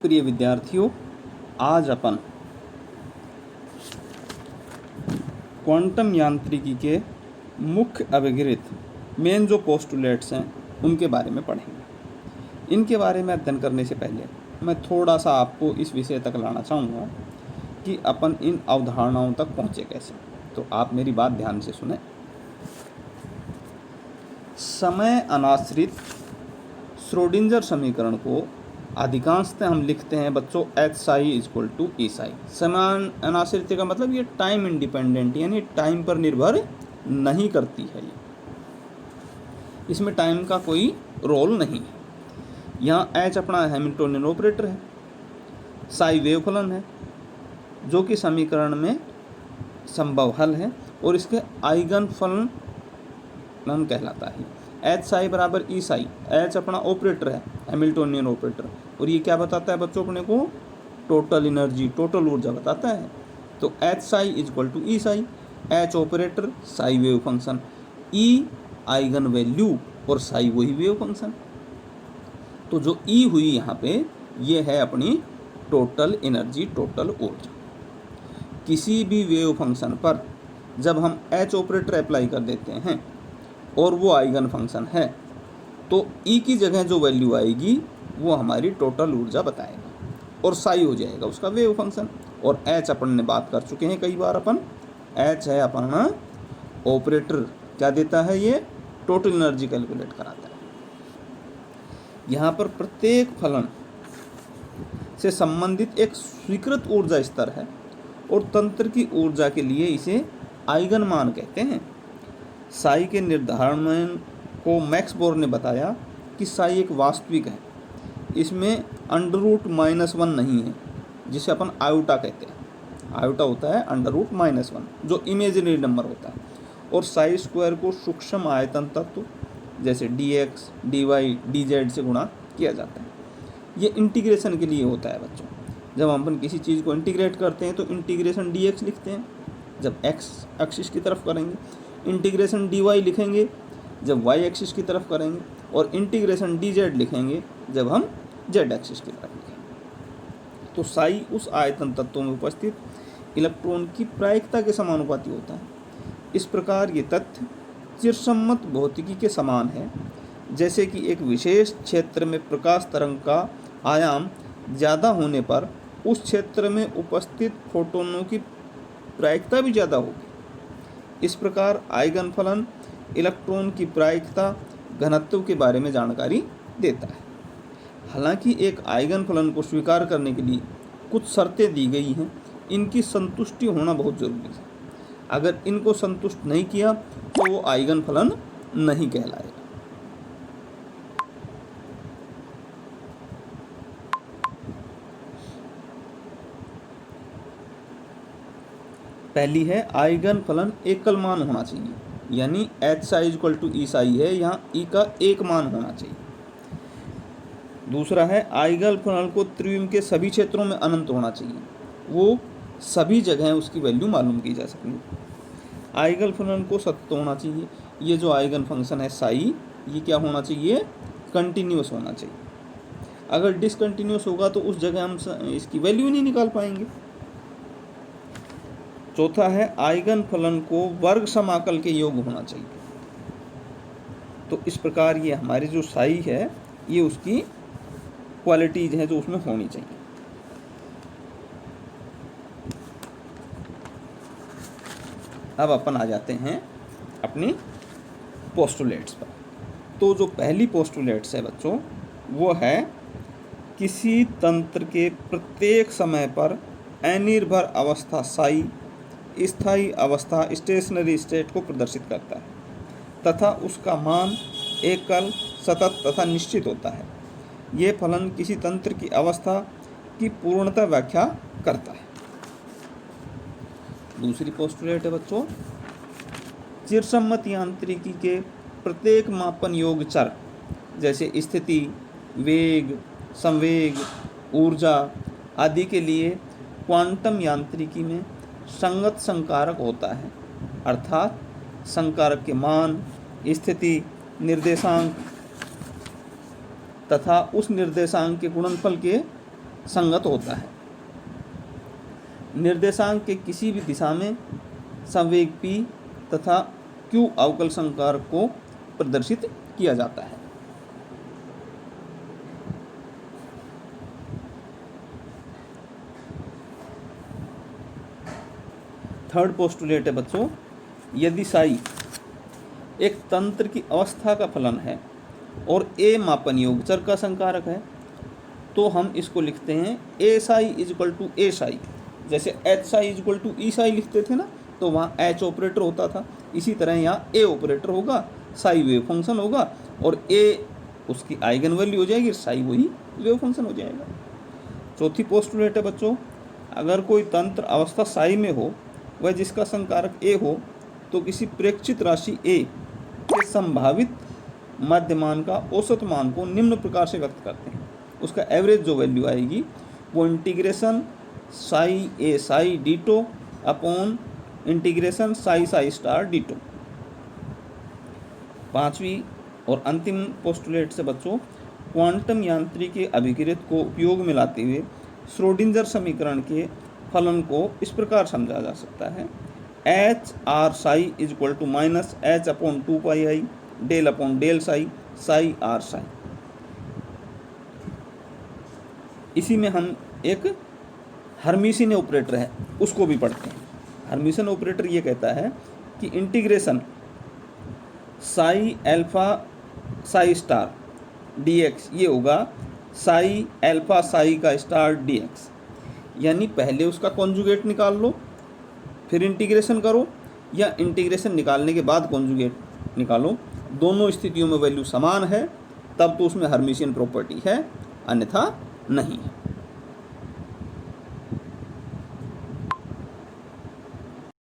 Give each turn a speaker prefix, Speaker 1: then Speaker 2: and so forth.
Speaker 1: प्रिय विद्यार्थियों, आज अपन क्वांटम यांत्रिकी के मुख्य अभिगृहित मेन जो पोस्टुलेट्स हैं उनके बारे में पढ़ेंगे। इनके बारे में अध्ययन करने से पहले मैं थोड़ा सा आपको इस विषय तक लाना चाहूँगा कि अपन इन अवधारणाओं तक पहुँचे कैसे। तो आप मेरी बात ध्यान से सुने। समय अनाश्रित श्रोडिंगर समीकरण को अधिकांशतः हम लिखते हैं बच्चों H psi equal to E Sai. समय अनाश्रित का मतलब ये टाइम इंडिपेंडेंट यानी टाइम पर निर्भर नहीं करती है। ये इसमें टाइम का कोई रोल नहीं है। यहाँ एच अपना हैमिल्टोनियन ऑपरेटर है, साई वेव फलन है जो कि समीकरण में संभव हल है और इसके आइगन फलन कहलाता है। एच साई बराबर ई साई, एच अपना ऑपरेटर है हैमिल्टोनियन ऑपरेटर, और ये क्या बताता है बच्चों अपने को? टोटल एनर्जी, टोटल ऊर्जा बताता है। तो H psi equal to E psi, H operator, psi wave function, E eigen value और साई वही वेव फंक्शन। तो जो ई हुई यहाँ पे ये है अपनी टोटल एनर्जी, टोटल ऊर्जा। किसी भी वेव फंक्शन पर जब हम एच ऑपरेटर अप्लाई कर देते हैं और वो आइगन फंक्शन है तो ई की जगह जो वैल्यू आएगी वो हमारी टोटल ऊर्जा बताएगा और साई हो जाएगा उसका वेव फंक्शन। और एच अपन ने बात कर चुके हैं कई बार, अपन एच है अपना ऑपरेटर, क्या देता है? ये टोटल एनर्जी कैलकुलेट कराता है। यहाँ पर प्रत्येक फलन से संबंधित एक स्वीकृत ऊर्जा स्तर है और तंत्र की ऊर्जा के लिए इसे आइगन मान कहते हैं। साई के निर्धारण को मैक्स बोर ने बताया कि साई एक वास्तविक है, इसमें √-1 नहीं है जिसे अपन आयोटा कहते हैं। आयोटा होता है √-1 जो इमेजिनरी नंबर होता है। और साई स्क्वायर को सूक्ष्म आयतन तत्व जैसे dx, dy, dz से गुणा किया जाता है। ये इंटीग्रेशन के लिए होता है बच्चों। जब हम अपन किसी चीज़ को इंटीग्रेट करते हैं तो इंटीग्रेशन dx लिखते हैं जब x एक्सिस की तरफ करेंगे, इंटीग्रेशन dy लिखेंगे जब y एक्सिस की तरफ करेंगे, और इंटीग्रेशन dz लिखेंगे जब हम z एक्सिस की तरफ लिखेंगे। तो साई उस आयतन तत्वों में उपस्थित इलेक्ट्रॉन की प्रायिकता के समानुपाती होता है। इस प्रकार ये तथ्य चिरसम्मत भौतिकी के समान है, जैसे कि एक विशेष क्षेत्र में प्रकाश तरंग का आयाम ज़्यादा होने पर उस क्षेत्र में उपस्थित फोटोनों की प्रायिकता भी ज़्यादा होगी। इस प्रकार आइगन फलन इलेक्ट्रॉन की प्रायिकता घनत्व के बारे में जानकारी देता है। हालांकि एक आइगन फलन को स्वीकार करने के लिए कुछ शर्तें दी गई हैं, इनकी संतुष्टि होना बहुत ज़रूरी है। अगर इनको संतुष्ट नहीं किया तो वो आइगन फलन नहीं कहलाएगा। पहली है आइगन फलन एकल मान होना चाहिए, यानी H psi equal to E Sai है, यहाँ ई का एक मान होना चाहिए। दूसरा है आइगन फलन को त्रिविम के सभी क्षेत्रों में अनंत होना चाहिए, वो सभी जगह उसकी वैल्यू मालूम की जा सकेगी। आइगन फलन को सत्य होना चाहिए, ये जो आइगन फंक्शन है साई ये क्या होना चाहिए? कंटिन्यूस होना चाहिए। अगर डिसकंटिन्यूस होगा तो उस जगह हम इसकी वैल्यू नहीं निकाल पाएंगे। चौथा है आइगन फलन को वर्ग समाकल के योग होना चाहिए। तो इस प्रकार ये हमारी जो साई है ये उसकी क्वालिटीज हैं जो उसमें होनी चाहिए। अब अपन आ जाते हैं अपनी पोस्टुलेट्स पर। तो जो पहली पोस्टुलेट्स है बच्चों वो है किसी तंत्र के प्रत्येक समय पर अनिर्भर अवस्था साई स्थायी अवस्था स्टेशनरी स्टेट को प्रदर्शित करता है तथा उसका मान एकल, सतत तथा निश्चित होता है। ये फलन किसी तंत्र की अवस्था की पूर्णता व्याख्या करता है। दूसरी पोस्टुलेट है बच्चों चिरसम्मत यांत्रिकी के प्रत्येक मापन योग्य चर जैसे स्थिति, वेग, संवेग, ऊर्जा आदि के लिए क्वांटम यांत्रिकी में संगत संकारक होता है, अर्थात संकारक के मान, स्थिति, निर्देशांक तथा उस निर्देशांक के गुणनफल के संगत होता है। निर्देशांक के किसी भी दिशा में संवेग p तथा q अवकल संकारक को प्रदर्शित किया जाता है। थर्ड पोस्टुलेट है बच्चों, यदि साई एक तंत्र की अवस्था का फलन है और ए मापन योग चर का संकारक है, तो हम इसको लिखते हैं A psi is equal to a psi. जैसे H psi is equal to E psi लिखते थे ना, तो वहाँ एच ऑपरेटर होता था, इसी तरह यहाँ ए ऑपरेटर होगा, साई वेव फंक्शन होगा और ए उसकी आइगन वैल्यू हो जाएगी, साई वही वेव फंक्शन हो जाएगा। चौथी पोस्टुलेट है बच्चों, अगर कोई तंत्र अवस्था साई में हो वह जिसका संकारक ए हो, तो किसी प्रेक्षित राशि ए के संभावित मध्यमान का औसत मान को निम्न प्रकार से व्यक्त करते हैं। उसका एवरेज जो वैल्यू आएगी वो integration psi A psi d tau upon integration psi psi star d tau. पांचवी और अंतिम पोस्टुलेट से बच्चों, क्वांटम यांत्रिकी के अभिकृत को उपयोग में लाते हुए श्रोडिंजर समीकरण के फलन को इस प्रकार समझा जा सकता है, H R psi is equal to minus H upon 2 pi i del upon del psi psi R psi. इसी में हम एक हर्मिशन ऑपरेटर है उसको भी पढ़ते हैं। हर्मिशन ऑपरेटर ये कहता है कि integration Sai alpha Sai star dx ये होगा साई एल्फा साई का स्टार dx, यानी पहले उसका कॉन्जुगेट निकाल लो फिर इंटीग्रेशन करो, या इंटीग्रेशन निकालने के बाद कॉन्जुगेट निकालो। दोनों स्थितियों में वैल्यू समान है तब तो उसमें हर्मिशियन प्रॉपर्टी है, अन्यथा नहीं है।